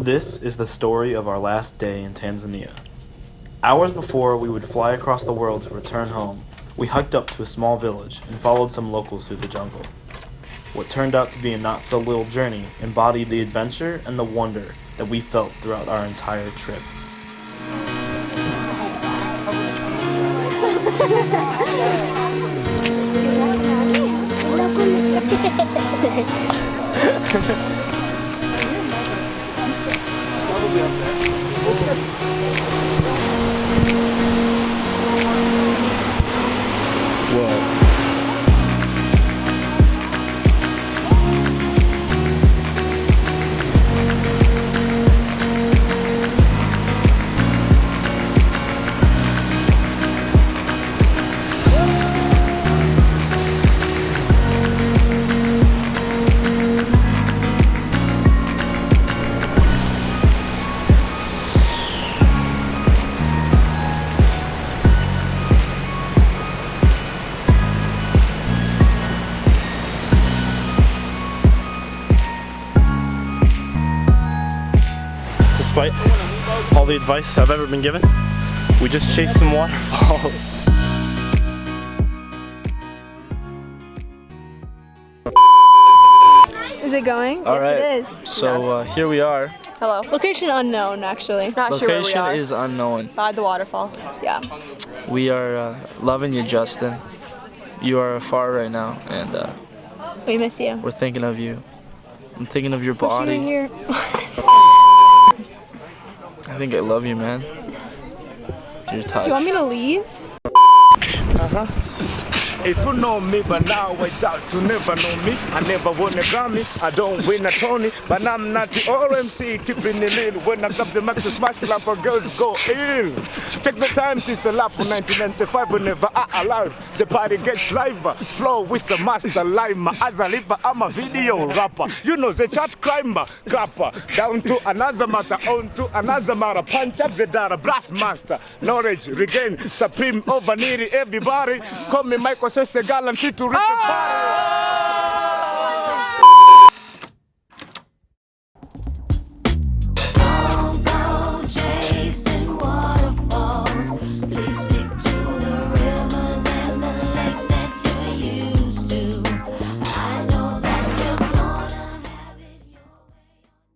This is the story of our last day in Tanzania. Hours before we would fly across the world to return home, we hiked up to a small village and followed some locals through the jungle. What turned out to be a not-so-little journey embodied the adventure and the wonder that we felt throughout our entire trip. Whoa. Despite all the advice I've ever been given, we just chased some waterfalls. Is it going? All right. Yes, it is. So here we are. Hello. Location unknown, actually. Not sure where we Location are. is unknown. By the waterfall. Yeah. We are loving you, Justin. You are afar right now, and We miss you. we're thinking of you. I'm thinking of your Wish you were body. here. I think I love you, man. Your touch. Do you want me to leave? If you know me, but now I doubt you never know me. I never won a Grammy, I don't win a Tony, but I'm not the RMC, keeping it in. When I got the max to smash it up, girls go in. Check the time since the lap of 1995, whenever I alive, the party gets liver. Flow with the master lima. As a liver, I'm a video rapper. You know the chat climber, clapper. Down to another matter, on to another matter. Punch up the data, blast master. Knowledge, regain, supreme, over nearly everybody. Call me Michael. Says a gallant to rip the party.